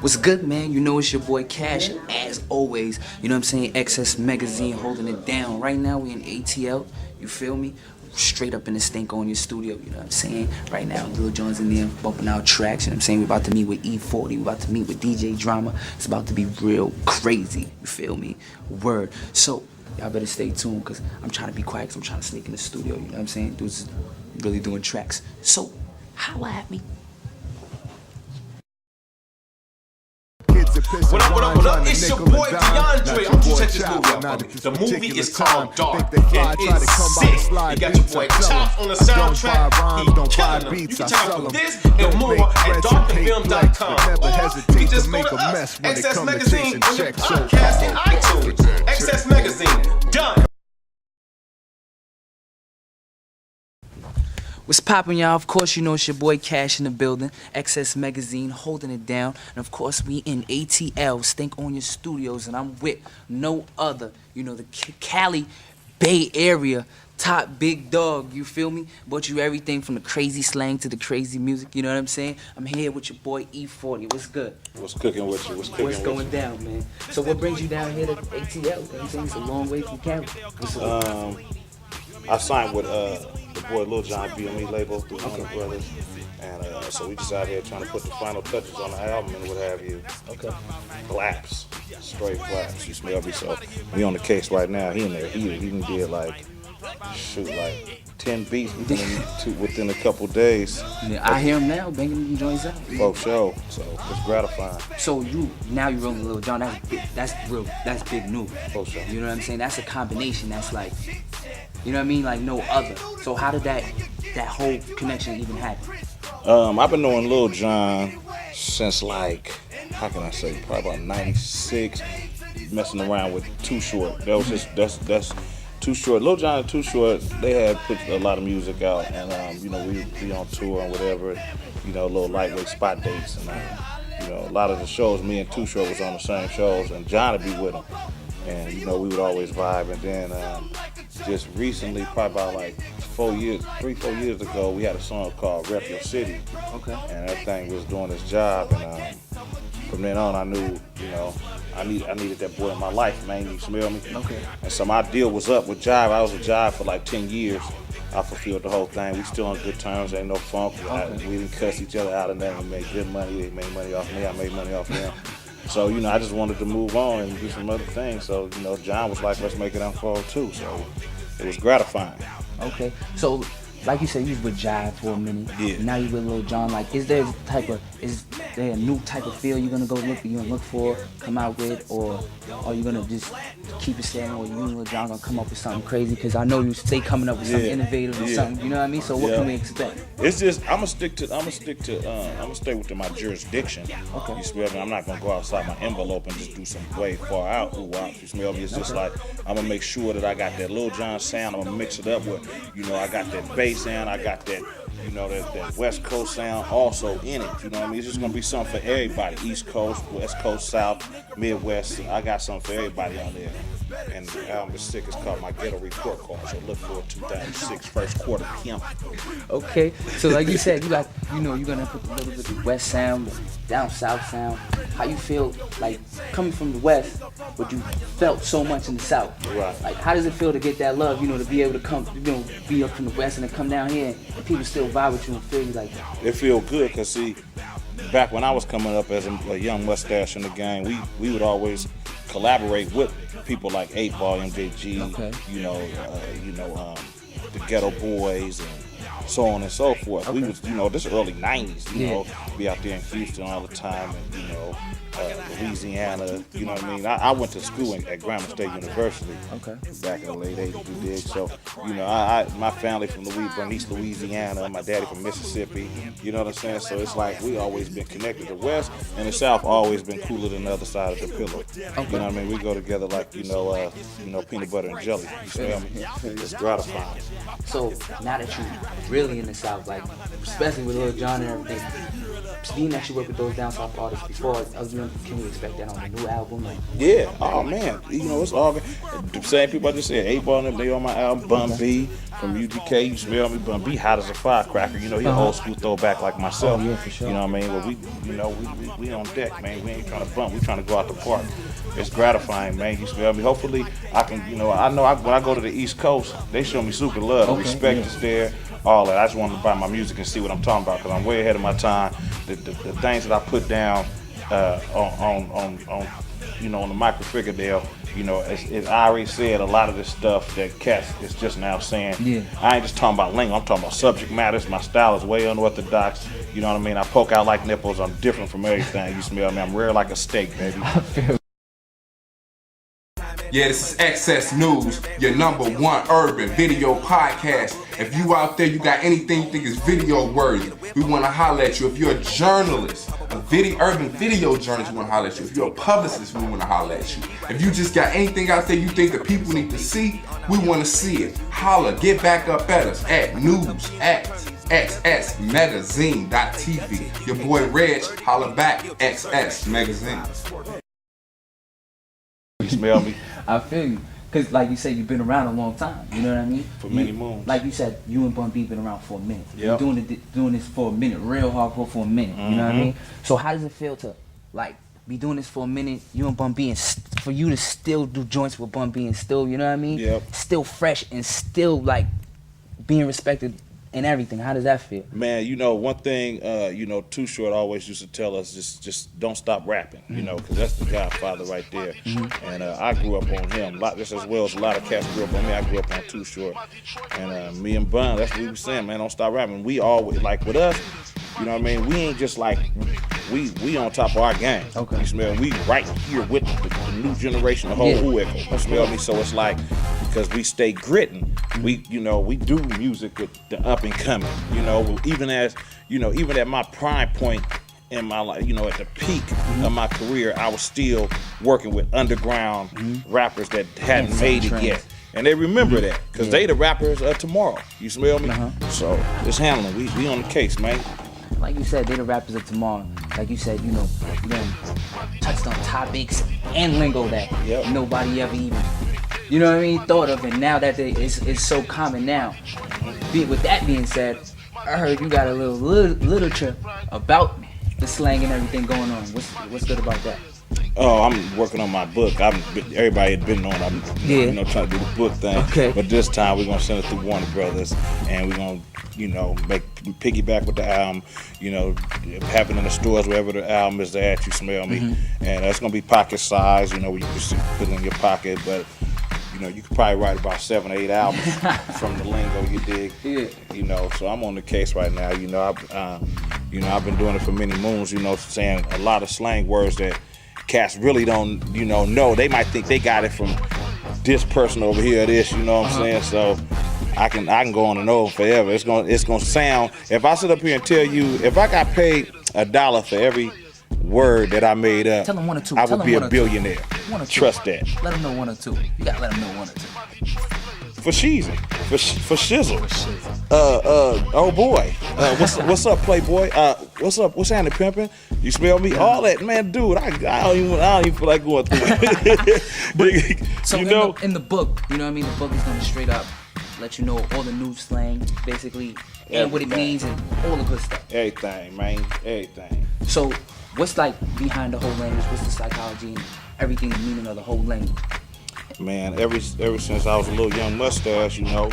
What's good, man? You know it's your boy Cash, as always. You know what I'm saying? XS Megazine holding it down. Right now we in ATL, you feel me? Straight up in the stink on your studio, you know what I'm saying? Right now, Lil Jon's in there bumping out tracks, you know what I'm saying? We about to meet with E40, we about to meet with DJ Drama. It's about to be real crazy, you feel me? Word. So, y'all better stay tuned, because I'm trying to be quiet, because I'm trying to sneak in the studio, you know what I'm saying? Dude's really doing tracks. So, holla at me. What up? It's your boy DeAndre. I'm just check this movie out for me. The movie is called Dark, and it's sick. You got your boy Chop on the soundtrack. He killing them. You can check out this and more at darkthefilm.com. Or you just go to us, XS Magazine, on your podcast in iTunes. XS Magazine, done. What's poppin', y'all? Of course, you know it's your boy Cash in the building. XS Magazine holding it down. And of course, we in ATL, Stink on Your Studios. And I'm with no other, you know, the Cali Bay Area top big dog, you feel me? Brought you everything from the crazy slang to the crazy music, you know what I'm saying? I'm here with your boy E40. What's good? What's cooking with you? What's going down, man? So what brings you down here to ATL? You know what I'm saying? It's a long way from Cali. I signed with the boy Lil Jon BME label through Warner Brothers, and so we just out here trying to put the final touches on the album and what have you. Okay. Blaps, straight blaps. You smell me? So we on the case right now. He in there. He even did like 10 beats within a couple days. Yeah, I hear him now, banging them joints out. For sure. So it's gratifying. So you rolling Lil Jon. That's real. That's big news. For sure. You know what I'm saying? That's a combination. That's like, you know what I mean? Like no other. So how did that whole connection even happen? I've been knowing Lil Jon since like, how can I say, probably about 96, messing around with Too Short. That was just, that's Too Short. Lil Jon and Too Short, they had put a lot of music out, and you know, we'd be on tour and whatever, you know, little lightweight spot dates, and you know, a lot of the shows, me and Too Short was on the same shows, and John would be with him, and you know, we would always vibe. And then just recently, probably about like 3-4 years ago, we had a song called Rep Your City. Okay. And that thing was doing its job, and from then on, I knew, you know, I needed that boy in my life, man. You smell me? Okay. And so my deal was up with Jive. I was with Jive for like 10 years. I fulfilled the whole thing. We still on good terms. Ain't no funk. Okay. We didn't cuss each other out, and then we made good money. They made money off me. I made money off them. So, you know, I just wanted to move on and do some other things. So, you know, John was like, let's make it unfold too. So it was gratifying. Okay. So, like you said, you was with Jive for a minute. Yeah. Now you with Lil Jon. Like, is there a new type of feel you're gonna look for, come out with, or are you gonna just keep it staying, or you and Lil Jon gonna come up with something crazy? Because I know you stay coming up with something innovative or something. You know what I mean? So what can we expect? It's just I'm gonna stay within my jurisdiction. Okay. You smell me? I'm not gonna go outside my envelope and just do some way far out. You smell me? It's just like I'm gonna make sure that I got that Lil Jon sound. I'm gonna mix it up with, you know, I got that bass sound. I got that, you know, that West Coast sound also in it. You know what I mean? It's just gonna be something for everybody. East Coast, West Coast, South, Midwest. I got something for everybody on there. And the album is sick. It's called My Ghetto Report Card. So look for 2006 first quarter PM. Okay. So like you said, you're gonna put a little bit of West sound, down South sound. How you feel like coming from the West, but you felt so much in the South? Right. Like, how does it feel to get that love? You know, to be able to come, you know, be up from the West and then come down here and people still vibe with you and feel you like. It feel good, cause see, back when I was coming up as a young mustache in the game, we would always collaborate with people like 8 Ball, MJG, Okay. the Ghetto Boys, and so on and so forth. Okay. We was, you know, this early 90s, you know, be out there in Houston all the time, and, you know, Louisiana, you know what I mean? I went to school at Grambling State University back in the late 80s, you dig? So, you know, my family from Bernice, Louisiana, my daddy from Mississippi, you know what I'm saying? So it's like we always been connected. The West and the South always been cooler than the other side of the pillow. You know what I mean? We go together like, peanut butter and jelly. You feel me? It's gratifying. So now that you're really in the South, like especially with Lil Jon and everything, being that you work with those down south artists before, can we expect that on the new album? Like, yeah, oh man, you know, it's all good. The same people I just said, 8-Ball and them, they on my album. Bun B from UGK, you smell me. Bun B hot as a firecracker. You know, he an old school throwback like myself. Oh, yeah, for sure. You know what I mean? But we on deck, man. We ain't trying to bump. We trying to go out the park. It's gratifying, man. You smell me? Hopefully, I can, you know when I go to the East Coast, they show me super love. The respect is there. All that. I just wanted to buy my music and see what I'm talking about because I'm way ahead of my time. The things that I put down on you know, on the micro figure deal, you know, as I already said, a lot of this stuff that cats is just now saying. Yeah. I ain't just talking about lingo. I'm talking about subject matters. My style is way unorthodox. You know what I mean? I poke out like nipples. I'm different from everything. You smell me? I'm rare like a steak, baby. Yeah, this is Excess News, your #1 urban video podcast. If you out there, you got anything you think is video worthy, we want to holler at you. If you're a journalist, urban video journalist, we want to holler at you. If you're a publicist, we want to holler at you. If you just got anything out there you think that people need to see, we want to see it. Holler, get back up at us at news@xsmagazine.tv. Your boy Reg, holler back, XS Magazine. You smell me? I feel you. Because like you said, you've been around a long time. You know what I mean? For many moons. Like you said, you and Bun B been around for a minute. Yep. You're doing this for a minute, real hardcore for a minute. You know what I mean? So how does it feel to like be doing this for a minute, you and Bun B, and for you to still do joints with Bun B and still, you know what I mean? Yep. Still fresh and still like being respected and everything. How does that feel? Man, you know, one thing, you know, Too Short always used to tell us, just don't stop rapping, you know, because that's the Godfather right there. And I grew up on him, just as well as a lot of cats grew up on me. I grew up on Too Short. And me and Bun, that's what we were saying, man, don't stop rapping. We always, like with us, you know what I mean, we ain't just like, we on top of our game. Okay. You smell me? We right here with the new generation, the whole Who Echo. You smell me? So it's like, because we stay gritting, we do music with the up and coming, you know, even at my prime point in my life, you know, at the peak of my career, I was still working with underground rappers that hadn't made it yet. And they remember that, because they the rappers of tomorrow. You smell me? So it's handling. We on the case, man. Like you said, they the rappers of tomorrow. Like you said, you know, touched on topics and lingo that nobody ever even, you know what I mean, thought of. And now that it's so common now. With that being said, I heard you got a little literature about the slang and everything going on. What's good about that? Oh, I'm working on my book. Everybody had been on. I'm you know, trying to do the book thing. Okay. But this time we're gonna send it through Warner Brothers, and we're gonna, you know, piggyback with the album. You know, have it in the stores wherever the album is at. You smell me? And it's gonna be pocket size. You know, where you can put it in your pocket, but. You know, you could probably write about 7 or 8 albums from the lingo, you dig? Yeah. You know, so I'm on the case right now. You know, I've been doing it for many moons. You know, saying a lot of slang words that cats really don't, you know. They might think they got it from this person over here, this. You know what I'm saying? So I can go on and on forever. It's gonna sound. If I sit up here and tell you, if I got paid $1 for every word that I made up, tell them 1 or 2. I would be a billionaire. 1 or 2. Trust that. Let them know 1 or 2. You gotta let them know 1 or 2. For Sheezy, for Shizzle. Oh boy. What's up, Playboy? What's up? What's happening, pimping? You smell me? All that, man, dude. I don't even feel like going through it. So you know, in the book, you know what I mean? The book is gonna straight up let you know all the new slang, basically, and what it means and all the good stuff. Everything, man. Everything. So, what's like behind the whole language? What's the psychology and everything, the meaning of the whole language? Man, ever since I was a little young mustache, you know,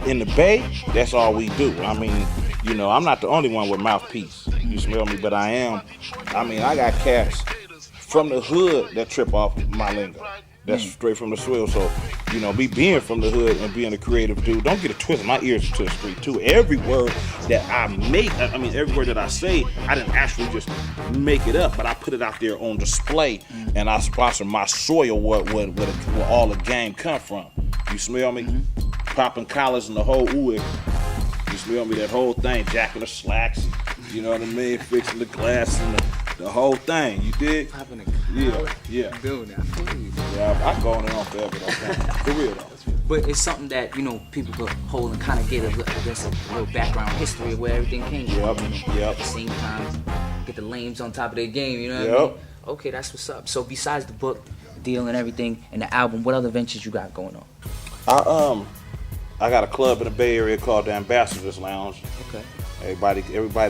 in the Bay, that's all we do. I mean, you know, I'm not the only one with mouthpiece. You smell me? But I am. I mean, I got cats from the hood that trip off my lingo. That's straight from the soil. So, you know, me being from the hood and being a creative dude, don't get it twisted. My ears are to the street too. Every word that I make, every word that I say, I didn't actually just make it up, but I put it out there on display, and I sponsor my soil where all the game come from. You smell me? Popping collars and the whole ooh. You smell me? That whole thing, jacking the slacks, you know what I mean? Fixing the glass and the whole thing. You dig? Yeah. Doing that. Yeah, I go on and on forever though. For real though. But it's something that, you know, people could hold and kind of get, I guess, a little background history of where everything came from. At the same time, get the lames on top of their game, you know what I mean? Okay, that's what's up. So besides the book deal and everything and the album, what other ventures you got going on? I got a club in the Bay Area called the Ambassadors Lounge. Okay. Everybody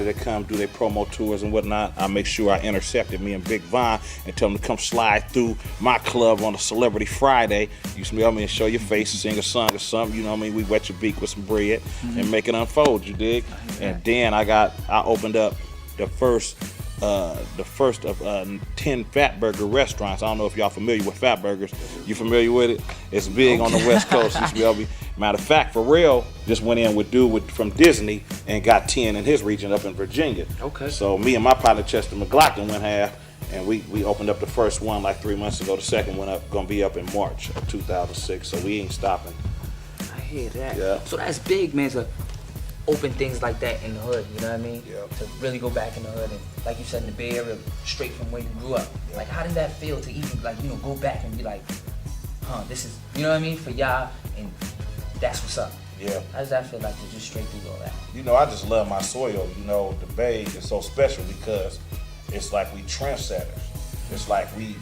that come do their promo tours and whatnot, I make sure I intercepted me and Big Von and tell them to come slide through my club on a Celebrity Friday. You smell me and show your face, sing a song or something. You know what I mean? We wet your beak with some bread and make it unfold. You dig? And then I opened up the first of 10 Fat Burger restaurants. I don't know if y'all familiar with Fat Burgers. You familiar with it? It's big on the West Coast. You smell me? Matter of fact, Pharrell just went in with dude from Disney and got 10 in his region up in Virginia. Okay. So me and my partner Chester McLaughlin went half, and we opened up the first one like 3 months ago. The second one gonna be up in March of 2006. So we ain't stopping. I hear that. Yeah. So that's big, man, to open things like that in the hood, you know what I mean? Yeah. To really go back in the hood and, like you said, in the Bay Area, straight from where you grew up. Yeah. Like, how did that feel to even, like, you know, go back and be like, this is, you know what I mean, for y'all, and that's what's up. Yeah. How does that feel like to just straight through all that? You know, I just love my soil. You know, the Bay is so special because it's like we trendsetters. It's like we,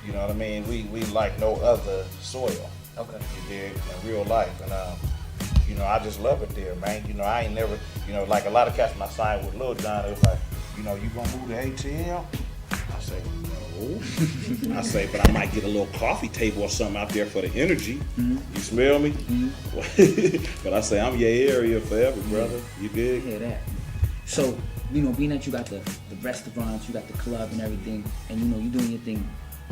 you know what I mean? We like no other soil. Okay. You dig? In real life. And, you know, I just love it there, man. You know, I ain't never, you know, like a lot of cats when I signed with Lil Jon, it was like, you know, you gonna move to ATL? I say, no. I say, but I might get a little coffee table or something out there for the energy. You smell me? But I say, I'm your area forever, brother. You dig? I hear that. So, you know, being that you got the restaurants, you got the club and everything, and, you know, you doing your thing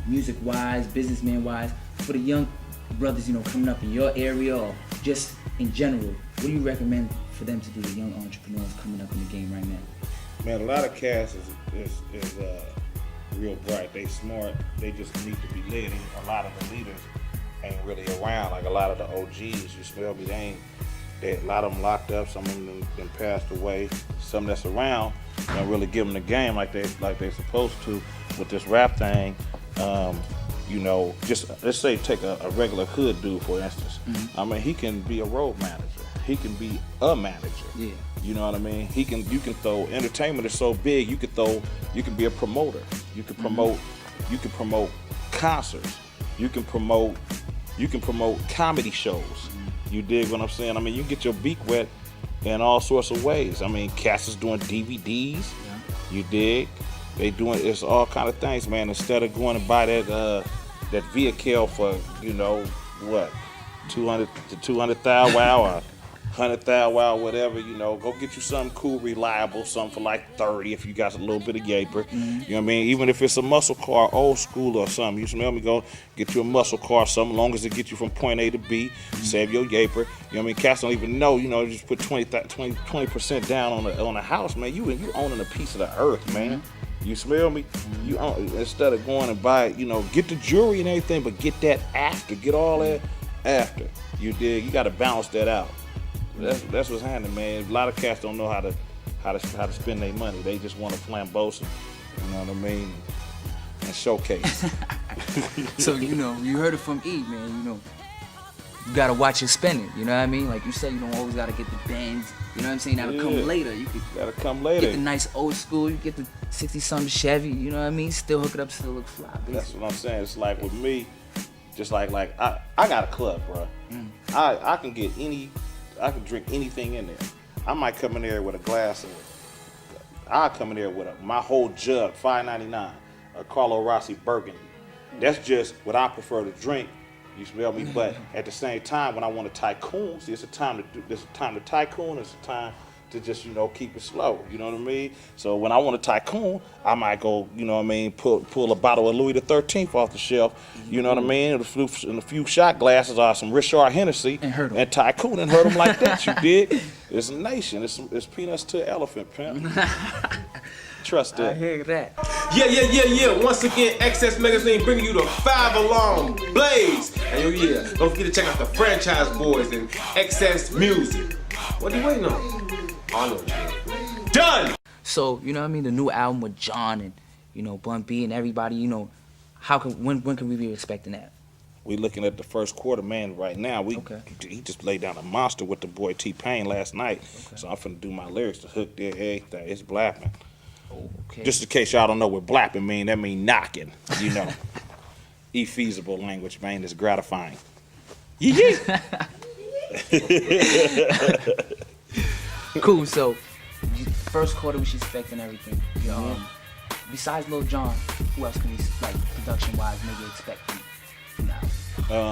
music-wise, businessman-wise, for the young brothers, you know, coming up in your area or just in general, what do you recommend for them to do, the young entrepreneurs coming up in the game right now? Man, a lot of cats is real bright. They smart. They just need to be led. A lot of the leaders ain't really around. Like a lot of the OGs, you smell me? A lot of them locked up. Some of them been passed away. Some that's around don't really give them the game like they supposed to with this rap thing. You know, just let's say take a regular hood dude for instance. I mean, he can be a road manager. He can be a manager. Yeah. You know what I mean? You can throw, entertainment is so big, you can be a promoter. You can promote concerts. You can promote comedy shows. You dig what I'm saying? I mean, you get your beak wet in all sorts of ways. I mean, cats is doing DVDs. Yeah. You dig? They doing, it's all kind of things, man. Instead of going to buy that vehicle for, you know, what, 200,000 wow or 100,000 wow, whatever, you know, go get you something cool, reliable, something for like 30 if you got a little bit of yaper. You know what I mean? Even if it's a muscle car, old school or something, you smell me? Go get you a muscle car, something, long as it gets you from point A to B, save your yaper. You know what I mean? Cats don't even know, you know, just put 20% down on a house, man. You owning a piece of the earth, man. You smell me? You own, instead of going and buy, you know, get the jewelry and everything, but get that after, get all that after. You dig? You got to balance that out. That's what's happening, man. A lot of cats don't know how to spend their money. They just want to flamboyant, you know what I mean, and showcase. So, you know, you heard it from E, man. You know, you gotta watch your spending. You know what I mean? Like you said, you don't always gotta get the Benz. You know what I'm saying? That'll come later. You gotta come later. Get the nice old school. You get the 60-something Chevy. You know what I mean? Still hook it up, still look fly. Basically. That's what I'm saying. It's like with me, just like I got a club, bro. I can get I can drink anything in there. I might come in there with a glass of, I'll come in there with my whole jug, $5.99, a Carlo Rossi Burgundy. That's just what I prefer to drink. You smell me? But at the same time, when I want to tycoon, see, it's a time to tycoon. It's a time to just, you know, keep it slow. You know what I mean? So when I want to tycoon, I might go, you know what I mean, pull a bottle of Louis XIII off the shelf. You know what I mean? And a few shot glasses or some Richard Hennessy and tycoon and hurt them like that. You dig? It's a nation. It's peanuts to an elephant, pimp. Trust it. I hear that. Yeah. Once again, Excess Magazine bringing you the 5 Alarm Blaze. And don't forget to check out the Franchise Boys and Excess Music. What are you waiting on? I know what you done. So, you know what I mean? The new album with Jon and, you know, Bun B and everybody, you know, when can we be expecting that? We looking at the first quarter, man. Right now, he just laid down a monster with the boy T-Pain last night. Okay. So I'm finna do my lyrics to hook there, everything. It's blapping. Okay. Just in case y'all don't know what blapping mean, that mean knocking. You know, feasible language, man. It's gratifying. Yeah. Cool. So, first quarter, we should expect and everything. Besides Lil Jon, who else can we, like, production-wise, maybe expect from now?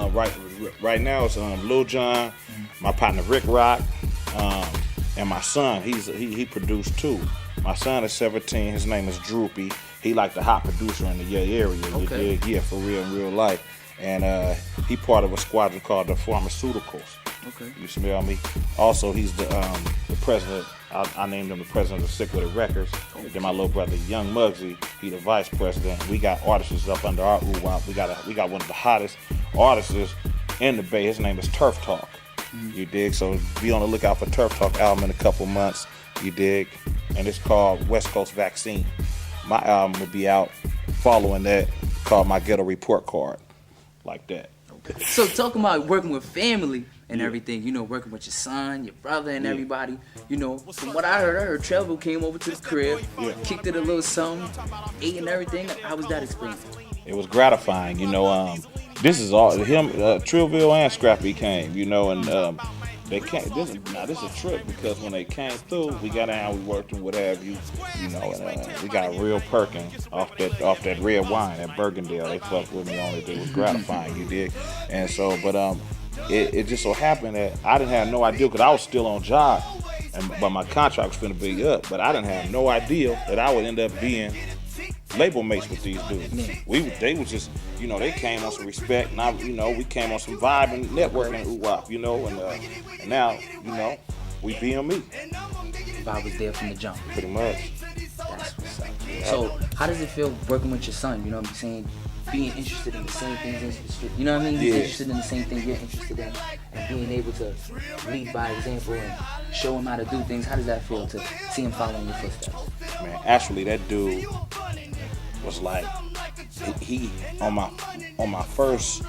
Right now it's Lil Jon, my partner Rick Rock, and my son. He produced too. My son is 17. His name is Droopy. He like the hot producer in the area. Okay. Yeah, for real in real life. And he part of a squadron called the Pharmaceuticals. Okay. You smell me? Also, he's the president. I named him the president of Sick With It Records. Okay. Then my little brother, Young Muggsy, he the vice president. We got artists up under our ooh-wop. We got one of the hottest artists in the Bay. His name is Turf Talk. You dig? So be on the lookout for Turf Talk album in a couple months. You dig? And it's called West Coast Vaccine. My album will be out following that, called My Ghetto Report Card. Like that. Okay. So talking about working with family and everything, working with your son, your brother, and everybody, from what I heard Trevor came over to the crib, kicked it a little something, ate and everything. How was that experience? It was gratifying, this is all him, Trillville and Scrappy came, and they came. This is a trip because when they came through, we got down, we worked and what have you, and we got a real perking off that red wine at Bergendale. They fucked with me on it. It was gratifying, you dig? And so, but it just so happened that I didn't have no idea because I was still on job, but my contract was finna be up. But I didn't have no idea that I would end up being label mates with these dudes. They was just, they came on some respect, and we came on some vibe and networking, ooh-wop, and now, we BME. Vibe was there from the jump. Pretty much. That's what's up. So, how does it feel working with your son? You know what I'm saying? Being interested in the same things, you know what I mean? He's interested in the same thing you're interested in, and being able to lead by example and show him how to do things. How does that feel to see him following your footsteps? Man, actually, that dude was like, he on my first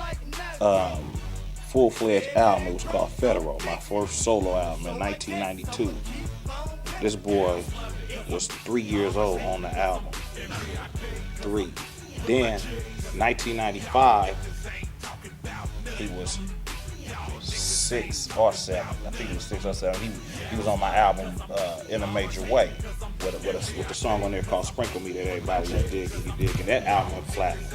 full-fledged album. It was called Federal, my first solo album in 1992. This boy was 3 years old on the album. 3. Then 1995, he was 6 or 7. I think he was 6 or 7. He was on my album In a Major Way with the song on there called Sprinkle Me that everybody will dig and you dig. And that album went platinum.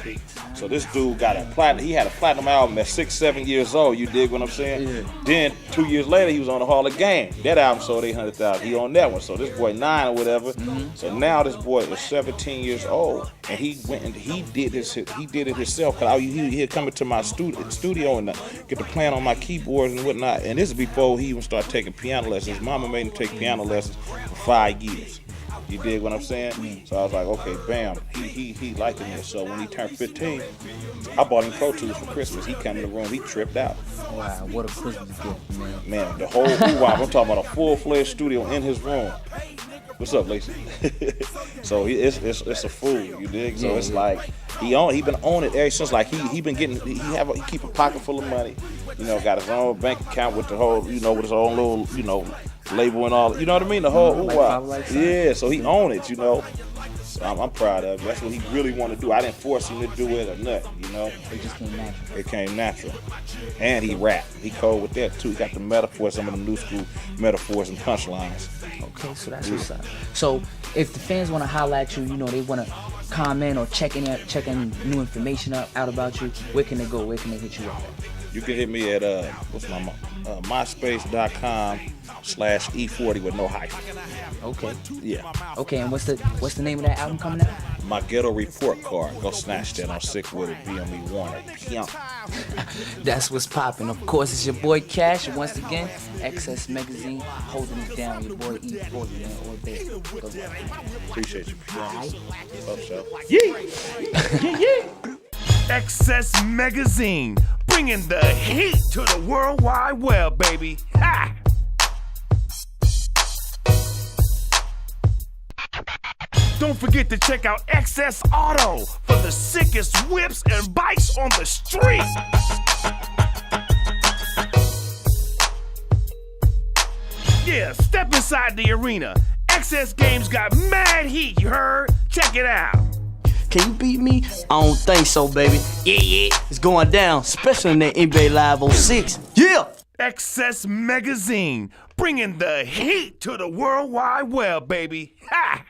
So this dude got a platinum. He had a platinum album at 6, 7 years old. You dig what I'm saying? Yeah. Then 2 years later, he was on the Hall of Game. That album sold 800,000. He on that one. So this boy 9 or whatever. Mm-hmm. So now this boy is 17 years old, and he went and he did it himself. Cause he'd come into my studio and get to playing on my keyboards and whatnot. And this is before he even started taking piano lessons. His mama made him take piano lessons for 5 years. You dig what I'm saying? So I was like, okay, bam, he liking this. So when he turned 15, I bought him Pro Tools for Christmas. He came in the room, he tripped out. Wow, what a Christmas gift, man. Man, the whole I'm talking about a full-fledged studio in his room. What's up, Lacey? So it's a fool, you dig? So it's like he been on it ever since. Like he been getting he keep a pocket full of money. Got his own bank account with the whole with his own little label and all. You know what I mean? The whole so he own it. So I'm proud of him. That's what he really want to do. I didn't force him to do it or nothing. It just came natural. It came natural. And he rap. He cold with that too. He got the metaphors, some of the new school metaphors and punchlines. Okay, so that's what's up. So if the fans want to holler at you, they want to comment or check any new information out about you, where can they go? Where can they hit you up? You can hit me at myspace.com/E40 with no hyphen. Okay. Yeah. Okay, and what's the name of that album coming out? My Ghetto Report Card. Go snatch that on Sick With It, BME Warner. That's what's popping. Of course, it's your boy Cash. Once again, XS Megazine holding it down. Your boy E40, man, all day. Good luck. Appreciate you. All right. Love show. Yeah. XS Megazine, bringing the heat to the World Wide Web, baby. Ha! Don't forget to check out XS Auto for the sickest whips and bikes on the street. Yeah, step inside the arena. XS Games got mad heat, you heard? Check it out. Can you beat me? I don't think so, baby. Yeah, it's going down, especially in that NBA Live 06. Yeah! XS Megazine, bringing the heat to the World Wide Web, baby. Ha!